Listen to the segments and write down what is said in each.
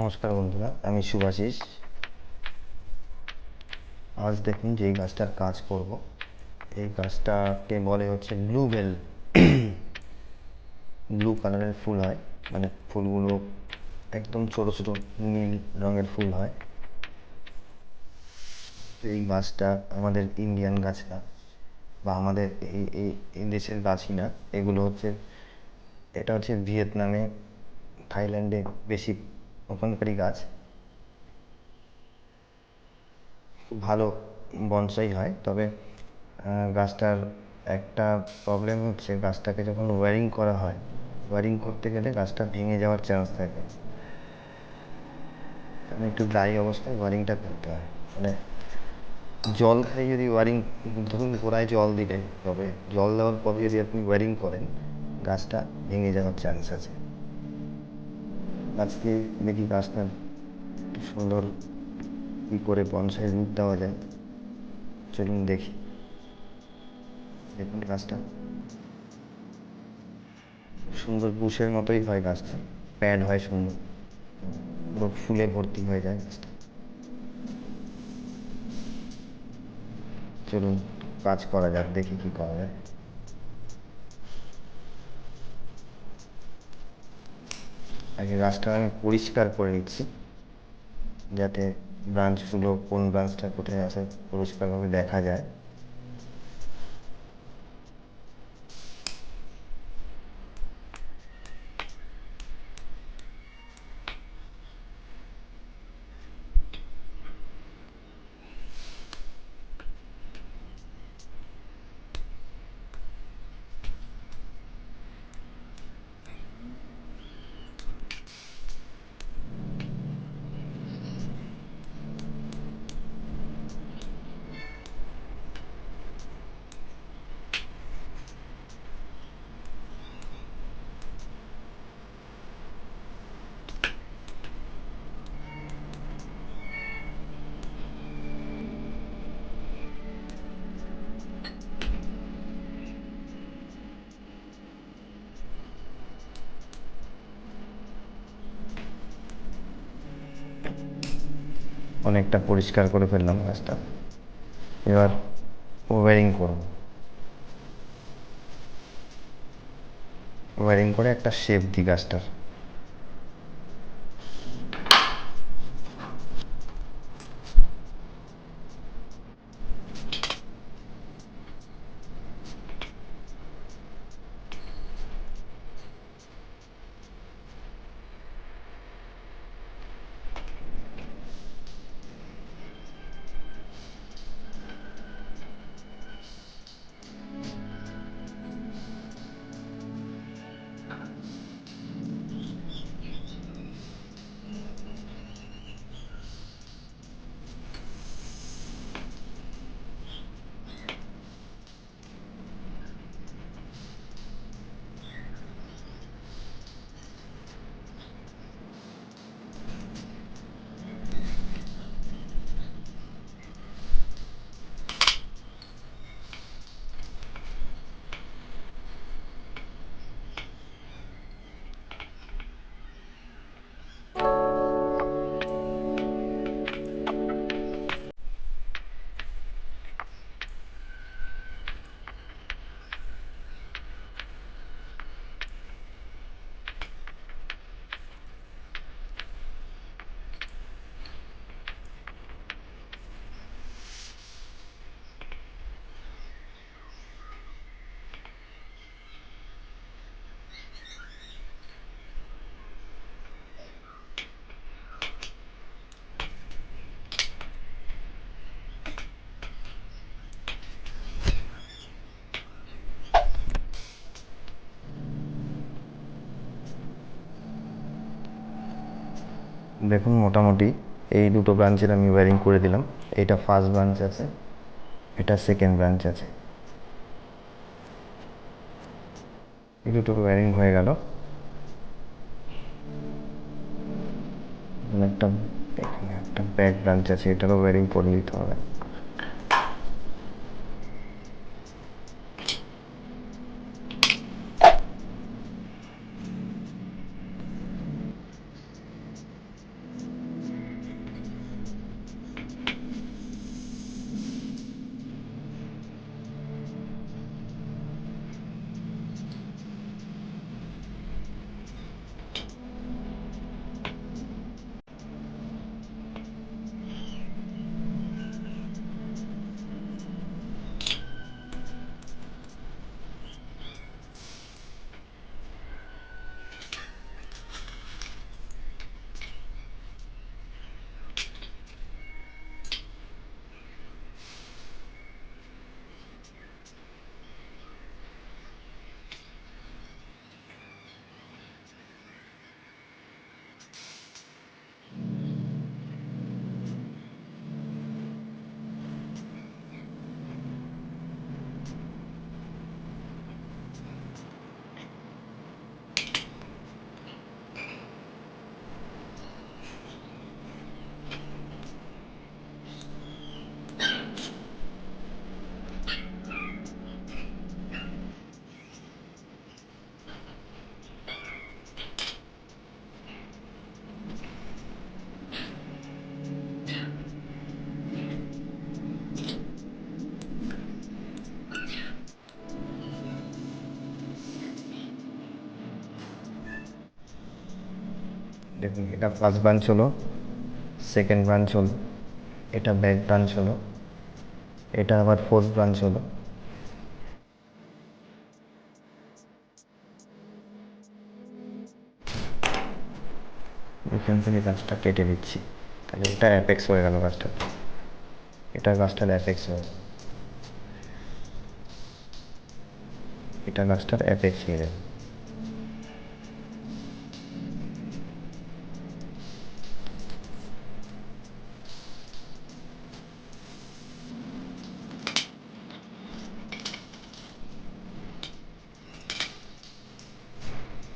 নমস্কার বন্ধুরা, আমি শুভাশিস। আজ দেখুন যেই গাছটার কাজ করব, এই গাছটাকে বলে হচ্ছে ব্লুবেল। ব্লু কালারের ফুল হয়, মানে ফুলগুলো একদম ছোটো ছোটো নীল রঙের ফুল হয়। এই গাছটা আমাদের ইন্ডিয়ান গাছ না, বা আমাদের এই দেশের গাছই না। এটা হচ্ছে ভিয়েতনামে, থাইল্যান্ডে বেশি ওখানকারই গাছ। খুব ভালো বনসাই হয়, তবে গাছটার একটা প্রবলেম হচ্ছে, গাছটাকে যখন ওয়্যারিং করা হয়, ওয়্যারিং করতে গেলে গাছটা ভেঙে যাওয়ার চান্স থাকে। কারণ একটু ড্রাই অবস্থায় ওয়্যারিংটা করতে হয়। মানে জল খাই যদি ওয়্যারিং, ধরুন গোড়ায় জল দিলে, তবে জল দেওয়ার পরে যদি আপনি ওয়্যারিং করেন, গাছটা ভেঙে যাওয়ার চান্স আছে। আজকে দেখি গাছটা সুন্দর কী করে বনসাই রূপ দেওয়া যায়, চলুন দেখি। দেখুন গাছটা সুন্দর বুশের মতোই হয়, গাছটা প্যাড হয় সুন্দর, পুরো ফুলে ভর্তি হয়ে যায় গাছটা। চলুন কাজ করা যাক, দেখি কি করা যায়। আগে গাছটা আমি পরিষ্কার করে নিচ্ছি, যাতে ব্রাঞ্চগুলো কোন ব্রাঞ্চটা কোথায় আছে পরিষ্কারভাবে দেখা যায়। অনেকটা পরিষ্কার করে ফেললাম গাছটা, এবার ওয়্যারিং করব। ওয়্যারিং করে একটা শেপ দিই গাছটার। দেখুন মোটামুটি এই দুটো ব্রাঞ্চের আমি ওয়্যারিং করে দিলাম। এটা ফার্স্ট ব্রাঞ্চ আছে, এটা সেকেন্ড ব্রাঞ্চ আছে। এই দুটো ওয়্যারিং হয়ে গেল। একটা এখানে একটা ব্যাক ব্রাঞ্চ আছে, এটারও ওয়্যারিং করে দিতে হবে। দেখুন, এটা ফার্স্ট ব্রাঞ্চ হলো, সেকেন্ড ব্রাঞ্চ হলো, এটা ব্যাক ব্রাঞ্চ হলো, এটা আবার ফোর্থ ব্রাঞ্চ হলো। এখান থেকে গাছটা কেটে দিচ্ছি, তাহলে এটা অ্যাপেক্স হয়ে গেল গাছটা, এটা গাছটার অ্যাপেক্স হয়ে গেল, এটা গাছটার অ্যাপেক্স হয়ে গেল।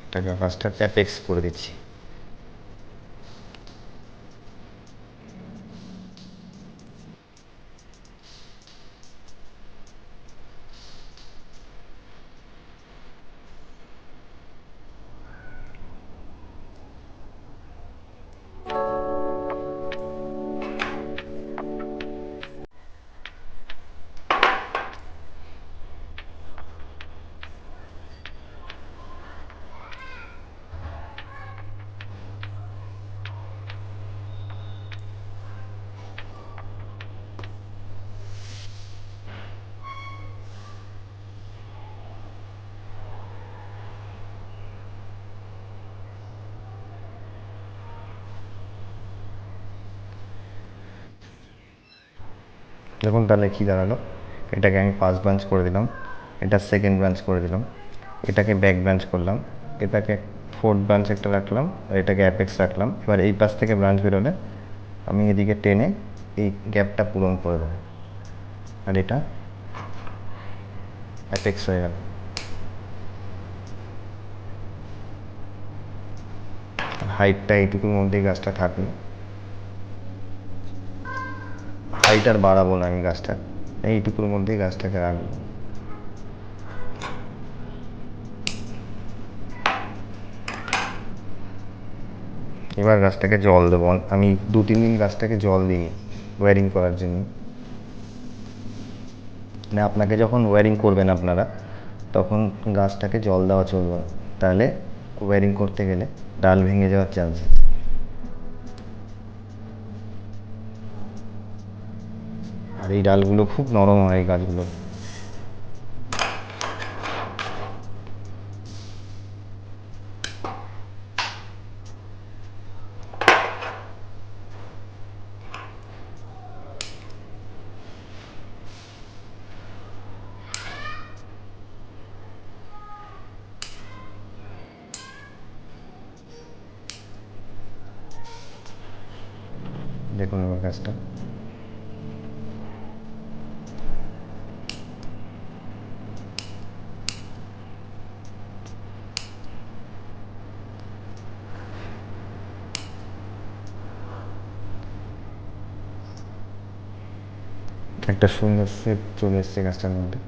এটাকে গাছটার অ্যাপেক্স করে দিচ্ছি। দেখুন তাহলে কী দাঁড়ালো, এটাকে আমি ফার্স্ট ব্রাঞ্চ করে দিলাম, এটা সেকেন্ড ব্রাঞ্চ করে দিলাম, এটাকে ব্যাক ব্রাঞ্চ করলাম, এটাকে ফোর্থ ব্রাঞ্চ একটা রাখলাম, আর এটাকে অ্যাপেক্স রাখলাম। এবার এই পাশ থেকে ব্রাঞ্চ বেরোলে আমি এদিকে টেনে এই গ্যাপটা পূরণ করে দেবো, আর এটা অ্যাপেক্স হয়ে গেল। হাইটটা এইটুকুর মধ্যেই গাছটা থাকবে, হাইট আর বাড়াবো না আমি গাছটা, এইটুকুর মধ্যেই গাছটাকে রাখবো। এবার গাছটাকে জল দেবো, আমি 2-3 দিন গাছটাকে জল দিই ওয়্যারিং করার জন্য। মানে আপনাকে যখন ওয়্যারিং করবেন আপনারা, তখন গাছটাকে জল দেওয়া চলবে না, তাহলে ওয়্যারিং করতে গেলে ডাল ভেঙে যাওয়ার চান্স। আর এই ডালগুলো খুব নরম হয়, এই গাছগুলো। দেখুন আমার গাছটা, একটা সুন্দর শেপ চলে এসছে গাছটার মধ্যে।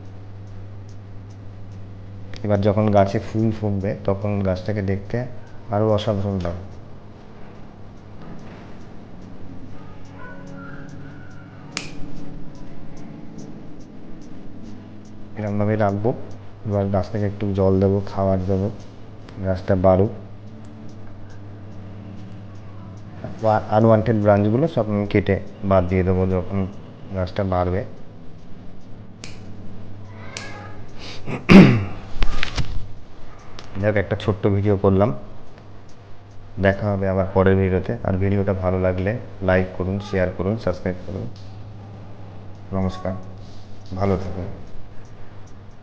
এবার যখন গাছে ফুল ফুটবে তখন গাছটাকে দেখতে আরও অসাধারণ লাগবে। এরকমভাবে রাখবো, এবার গাছটাকে একটু জল দেবো, খাবার দেবো, গাছটা বাড়ুক। আনওয়ান্টেড ব্রাঞ্চগুলো সব আমি কেটে বাদ দিয়ে দেবো যখন গাছটা বাড়বে। যাক, একটা ছোট্ট ভিডিও করলাম, দেখা হবে আবার পরের ভিডিওতে। আর ভিডিওটা ভালো লাগলে লাইক করুন, শেয়ার করুন, সাবস্ক্রাইব করুন। নমস্কার, ভালো থাকুন।